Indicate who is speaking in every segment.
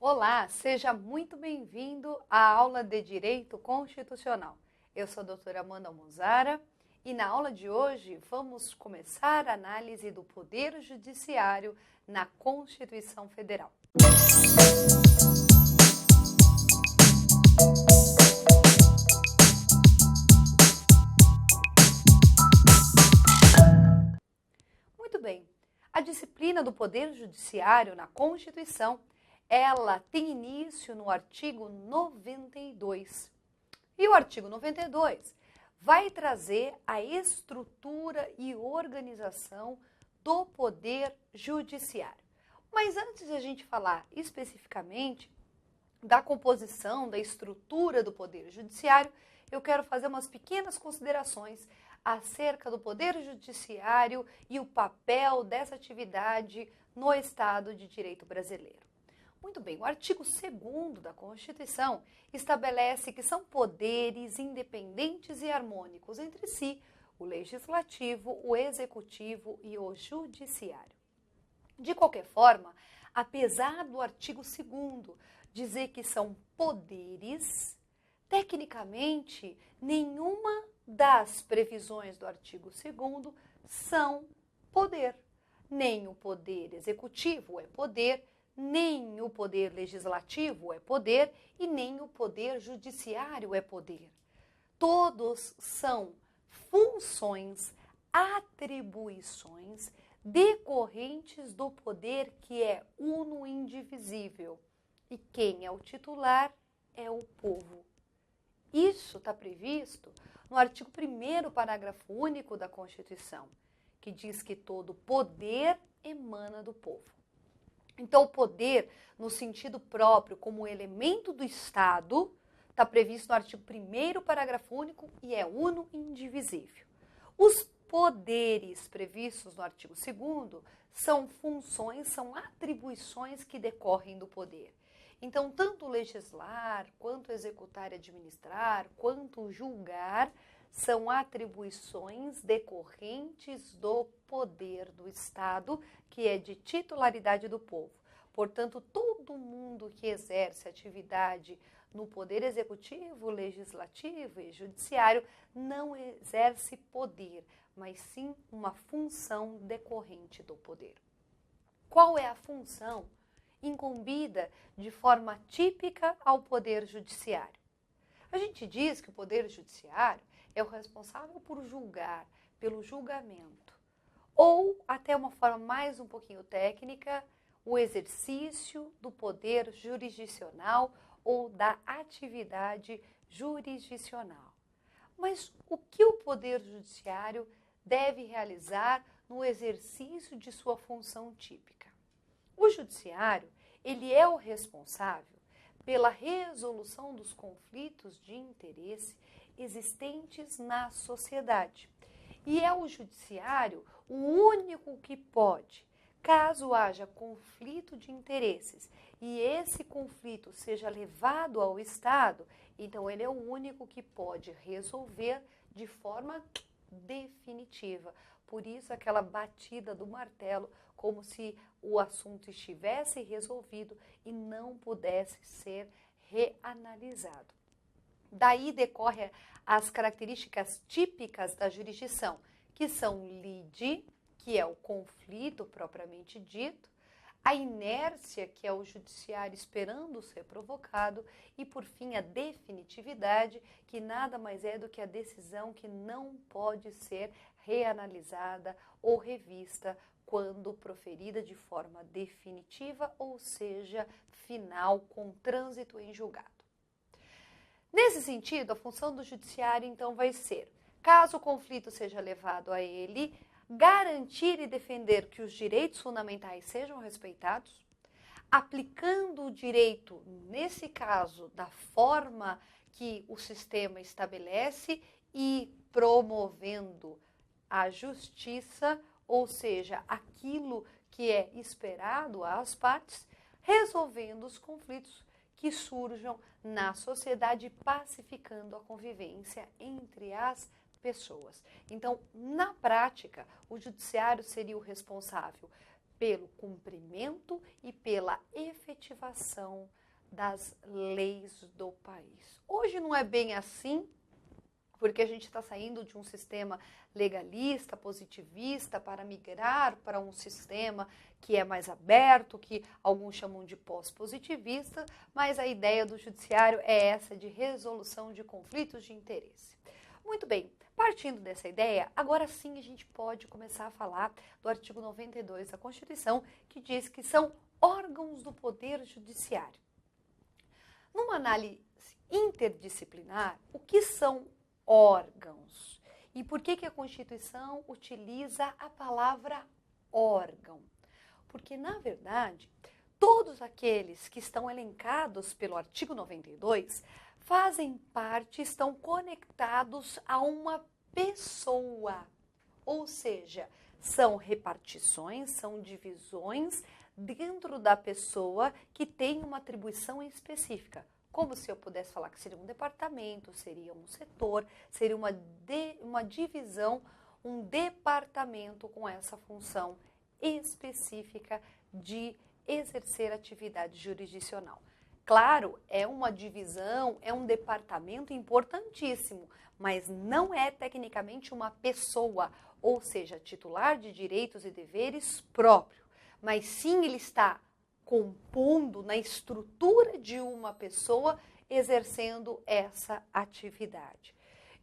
Speaker 1: Olá, seja muito bem-vindo à aula de Direito Constitucional. Eu sou a doutora Amanda Almonzara e na aula de hoje vamos começar a análise do Poder Judiciário na Constituição Federal. Muito bem, a disciplina do Poder Judiciário na Constituição, ela tem início no artigo 92. E o artigo 92 vai trazer a estrutura e organização do Poder Judiciário. Mas antes de a gente falar especificamente da composição, da estrutura do Poder Judiciário, eu quero fazer umas pequenas considerações acerca do Poder Judiciário e o papel dessa atividade no Estado de Direito brasileiro. Muito bem, o artigo 2º da Constituição estabelece que são poderes independentes e harmônicos entre si o Legislativo, o Executivo e o Judiciário. De qualquer forma, apesar do artigo 2º dizer que são poderes, tecnicamente, nenhuma das previsões do artigo 2º são poder. Nem o poder executivo é poder, nem o poder legislativo é poder e nem o poder judiciário é poder. Todos são funções, atribuições decorrentes do poder que é uno e indivisível. E quem é o titular é o povo. Isso está previsto no artigo 1º, parágrafo único da Constituição, que diz que todo poder emana do povo. Então, o poder, no sentido próprio, como elemento do Estado, está previsto no artigo 1º, parágrafo único, e é uno e indivisível. Os poderes previstos no artigo 2º são funções, são atribuições que decorrem do poder. Então, tanto legislar, quanto executar e administrar, quanto julgar, são atribuições decorrentes do poder do Estado, que é de titularidade do povo. Portanto, todo mundo que exerce atividade no poder executivo, legislativo e judiciário não exerce poder, mas sim uma função decorrente do poder. Qual é a função incumbida de forma típica ao Poder Judiciário? A gente diz que o Poder Judiciário é o responsável por julgar, pelo julgamento. Ou, até uma forma mais um pouquinho técnica, o exercício do poder jurisdicional ou da atividade jurisdicional. Mas o que o Poder Judiciário deve realizar no exercício de sua função típica? O Judiciário, ele é o responsável pela resolução dos conflitos de interesse existentes na sociedade. E é o Judiciário o único que pode, caso haja conflito de interesses e esse conflito seja levado ao Estado, então ele é o único que pode resolver de forma definitiva. Por isso, aquela batida do martelo, como se o assunto estivesse resolvido e não pudesse ser reanalisado. Daí decorre as características típicas da jurisdição, que são lide, que é o conflito propriamente dito, a inércia, que é o judiciário esperando ser provocado, e, por fim, a definitividade, que nada mais é do que a decisão que não pode ser reanalisada ou revista quando proferida de forma definitiva, ou seja, final, com trânsito em julgado. Nesse sentido, a função do judiciário, então, vai ser, caso o conflito seja levado a ele, garantir e defender que os direitos fundamentais sejam respeitados, aplicando o direito, nesse caso, da forma que o sistema estabelece e promovendo a justiça, ou seja, aquilo que é esperado às partes, resolvendo os conflitos que surjam na sociedade, pacificando a convivência entre as pessoas. Então, na prática, o judiciário seria o responsável pelo cumprimento e pela efetivação das leis do país. Hoje não é bem assim, porque a gente está saindo de um sistema legalista, positivista, para migrar para um sistema que é mais aberto, que alguns chamam de pós-positivista, mas a ideia do judiciário é essa de resolução de conflitos de interesse. Muito bem, partindo dessa ideia, agora sim a gente pode começar a falar do artigo 92 da Constituição, que diz que são órgãos do Poder Judiciário. Numa análise interdisciplinar, o que são órgãos? E por que a Constituição utiliza a palavra órgão? Porque, na verdade, todos aqueles que estão elencados pelo artigo 92 fazem parte, estão conectados a uma pessoa. Ou seja, são repartições, são divisões dentro da pessoa que tem uma atribuição específica. Como se eu pudesse falar que seria um departamento, seria um setor, seria uma divisão, um departamento com essa função específica de exercer atividade jurisdicional. Claro, é uma divisão, é um departamento importantíssimo, mas não é tecnicamente uma pessoa, ou seja, titular de direitos e deveres próprio, mas sim ele está compondo na estrutura de uma pessoa exercendo essa atividade.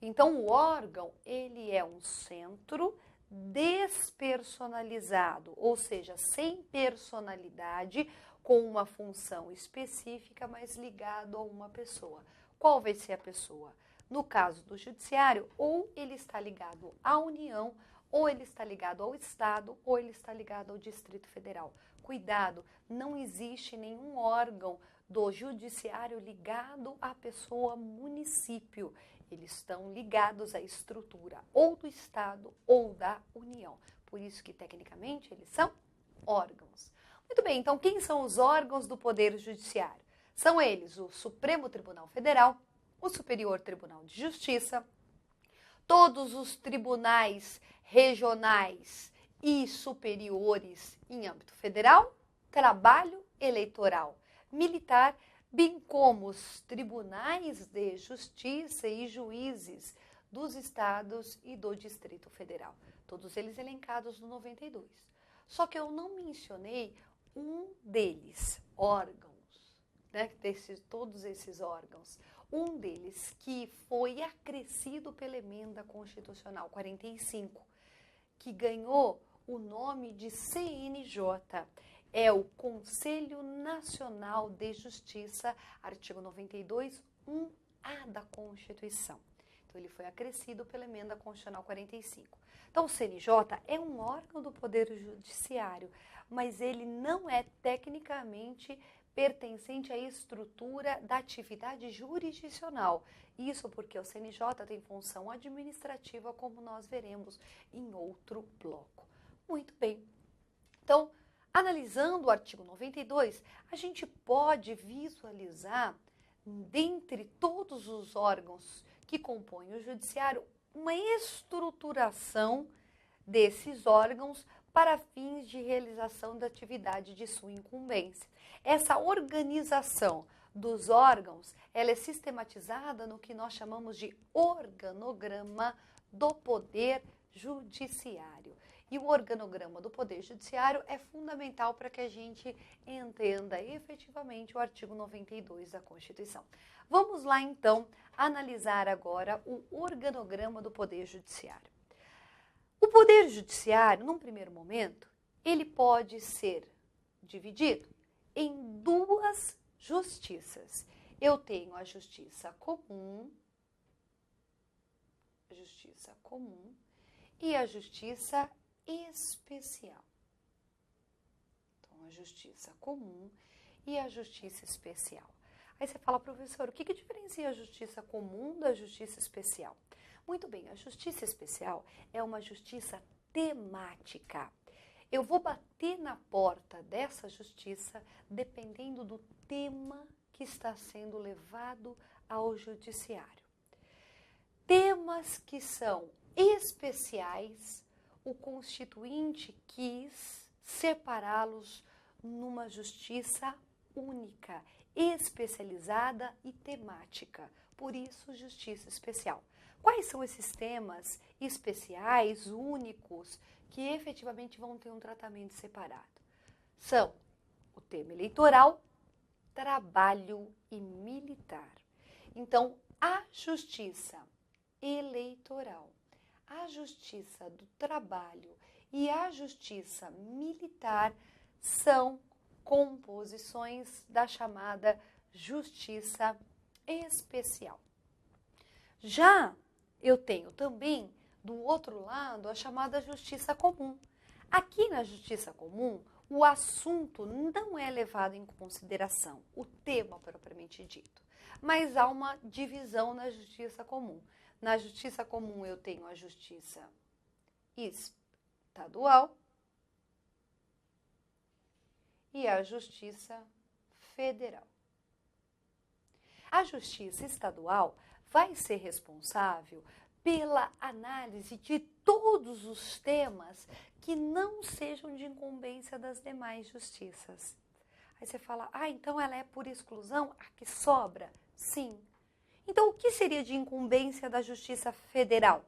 Speaker 1: Então, o órgão, ele é um centro despersonalizado, ou seja, sem personalidade, com uma função específica, mas ligado a uma pessoa. Qual vai ser a pessoa? No caso do judiciário, ou ele está ligado à União, ou ele está ligado ao Estado, ou ele está ligado ao Distrito Federal. Cuidado, não existe nenhum órgão do judiciário ligado à pessoa município. Eles estão ligados à estrutura ou do Estado ou da União. Por isso que, tecnicamente, eles são órgãos. Muito bem, então quem são os órgãos do Poder Judiciário? São eles o Supremo Tribunal Federal, o Superior Tribunal de Justiça, todos os tribunais regionais e superiores em âmbito federal, trabalho eleitoral, militar, bem como os tribunais de justiça e juízes dos estados e do Distrito Federal. Todos eles elencados no 92. Só que eu não mencionei um deles, órgãos, né? Todos esses órgãos. Um deles que foi acrescido pela Emenda Constitucional 45, que ganhou o nome de CNJ. É o Conselho Nacional de Justiça, artigo 92, 1A da Constituição. Então, ele foi acrescido pela Emenda Constitucional 45. Então, o CNJ é um órgão do Poder Judiciário, mas ele não é tecnicamente pertencente à estrutura da atividade jurisdicional. Isso porque o CNJ tem função administrativa, como nós veremos em outro bloco. Muito bem. Então, analisando o artigo 92, a gente pode visualizar, dentre todos os órgãos que compõem o judiciário, uma estruturação desses órgãos para fins de realização da atividade de sua incumbência. Essa organização dos órgãos, ela é sistematizada no que nós chamamos de organograma do Poder Judiciário. E o organograma do Poder Judiciário é fundamental para que a gente entenda efetivamente o artigo 92 da Constituição. Vamos lá, então, analisar agora o organograma do Poder Judiciário. O Poder Judiciário, num primeiro momento, ele pode ser dividido em duas justiças. Eu tenho a justiça comum e a justiça especial. Então, a justiça comum e a justiça especial. Aí você fala, professor, o que diferencia a justiça comum da justiça especial? Muito bem, a justiça especial é uma justiça temática. Eu vou bater na porta dessa justiça dependendo do tema que está sendo levado ao judiciário. Temas que são especiais, o constituinte quis separá-los numa justiça única, especializada e temática. Por isso, justiça especial. Quais são esses temas especiais, únicos, que efetivamente vão ter um tratamento separado? São o tema eleitoral, trabalho e militar. Então, a justiça eleitoral, a justiça do trabalho e a justiça militar são composições da chamada justiça especial. Já eu tenho também, do outro lado, a chamada justiça comum. Aqui na justiça comum, o assunto não é levado em consideração, o tema propriamente dito, mas há uma divisão na justiça comum. Na justiça comum eu tenho a justiça estadual e a justiça federal. A justiça estadual vai ser responsável pela análise de todos os temas que não sejam de incumbência das demais justiças. Aí você fala, então ela é por exclusão? A que sobra? Sim. Então, o que seria de incumbência da Justiça Federal?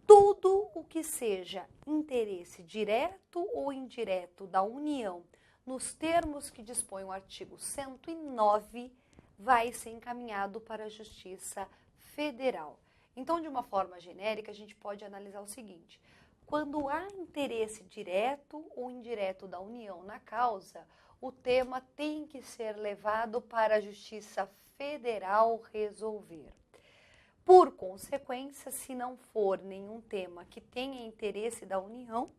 Speaker 1: Tudo o que seja interesse direto ou indireto da União, nos termos que dispõe o artigo 109, vai ser encaminhado para a Justiça Federal. Então, de uma forma genérica, a gente pode analisar o seguinte: quando há interesse direto ou indireto da União na causa, o tema tem que ser levado para a Justiça Federal resolver. Por consequência, se não for nenhum tema que tenha interesse da União,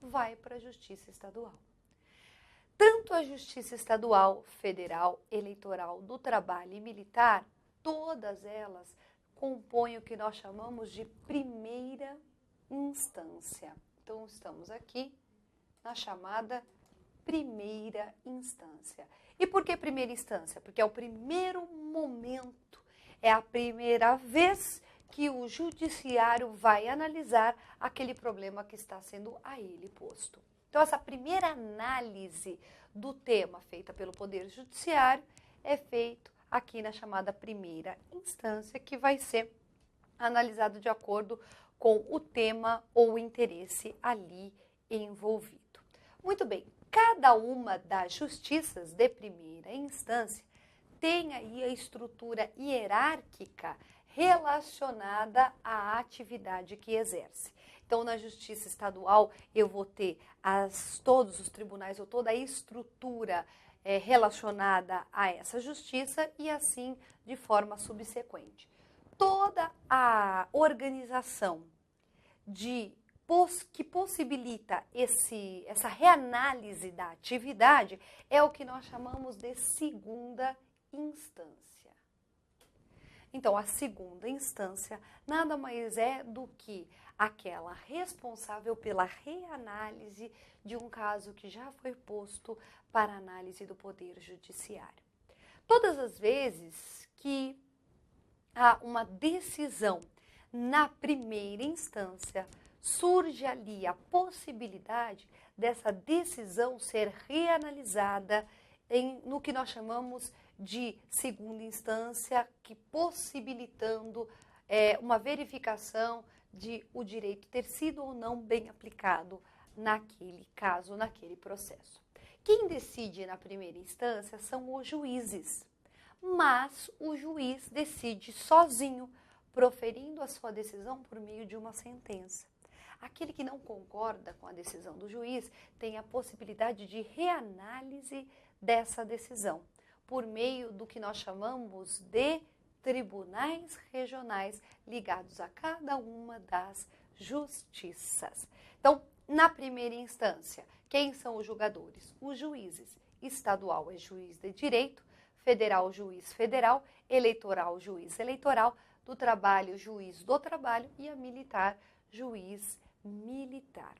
Speaker 1: vai para a Justiça Estadual. Tanto a Justiça Estadual, Federal, Eleitoral, do Trabalho e Militar, todas elas compõem o que nós chamamos de primeira instância. Então, estamos aqui na chamada primeira instância. E por que primeira instância? Porque é o primeiro momento, é a primeira vez que o judiciário vai analisar aquele problema que está sendo a ele posto. Então, essa primeira análise do tema feita pelo Poder Judiciário é feito aqui na chamada primeira instância, que vai ser analisado de acordo com o tema ou o interesse ali envolvido. Muito bem, cada uma das justiças de primeira instância tem aí a estrutura hierárquica relacionada à atividade que exerce. Então, na Justiça Estadual, eu vou ter todos os tribunais ou toda a estrutura relacionada a essa justiça e assim de forma subsequente. Toda a organização que possibilita essa reanálise da atividade é o que nós chamamos de segunda instância. Então, a segunda instância nada mais é do que aquela responsável pela reanálise de um caso que já foi posto para análise do Poder Judiciário. Todas as vezes que há uma decisão na primeira instância, surge ali a possibilidade dessa decisão ser reanalisada no que nós chamamos de segunda instância, que possibilitando uma verificação de o direito ter sido ou não bem aplicado naquele caso, naquele processo. Quem decide na primeira instância são os juízes, mas o juiz decide sozinho, proferindo a sua decisão por meio de uma sentença. Aquele que não concorda com a decisão do juiz tem a possibilidade de reanálise dessa decisão, por meio do que nós chamamos de tribunais regionais ligados a cada uma das justiças. Então, na primeira instância, quem são os julgadores? Os juízes. Estadual é juiz de direito, federal, juiz federal, eleitoral, juiz eleitoral, do trabalho, juiz do trabalho e a militar, juiz militar.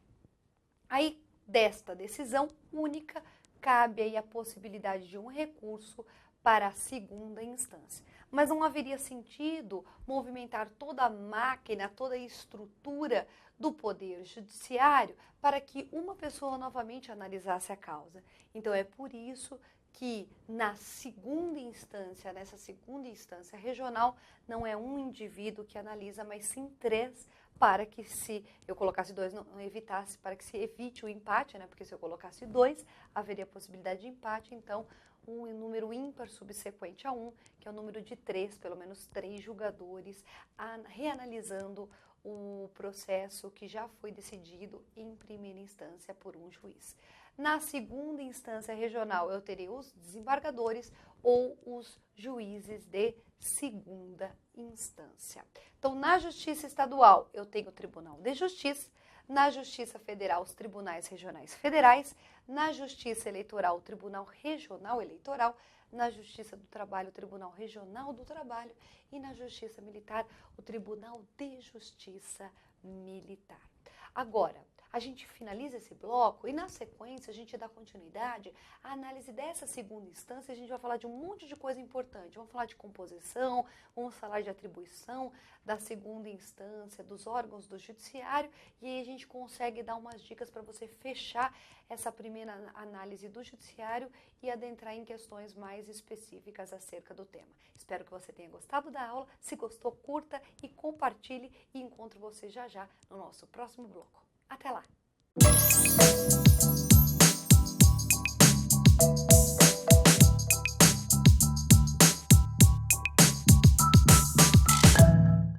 Speaker 1: Aí, desta decisão única, cabe aí a possibilidade de um recurso para a segunda instância. Mas não haveria sentido movimentar toda a máquina, toda a estrutura do Poder Judiciário para que uma pessoa novamente analisasse a causa. Então, é por isso que na segunda instância, nessa segunda instância regional, não é um indivíduo que analisa, mas sim três, para que se eu colocasse dois, não evitasse, para que se evite o empate, né? Porque se eu colocasse dois, haveria possibilidade de empate, então um número ímpar subsequente a 1, que é o número de 3, pelo menos 3 julgadores, reanalisando o processo que já foi decidido em primeira instância por um juiz. Na segunda instância regional, eu terei os desembargadores ou os juízes de segunda instância. Então, na Justiça Estadual, eu tenho o Tribunal de Justiça, na Justiça Federal, os Tribunais Regionais Federais, na Justiça Eleitoral, o Tribunal Regional Eleitoral, na Justiça do Trabalho, o Tribunal Regional do Trabalho e na Justiça Militar, o Tribunal de Justiça Militar. Agora, a gente finaliza esse bloco e, na sequência, a gente dá continuidade à análise dessa segunda instância. A gente vai falar de um monte de coisa importante. Vamos falar de composição, vamos falar de atribuição da segunda instância, dos órgãos do judiciário, e aí a gente consegue dar umas dicas para você fechar essa primeira análise do judiciário e adentrar em questões mais específicas acerca do tema. Espero que você tenha gostado da aula. Se gostou, curta e compartilhe, e encontro você já já no nosso próximo bloco. Até lá!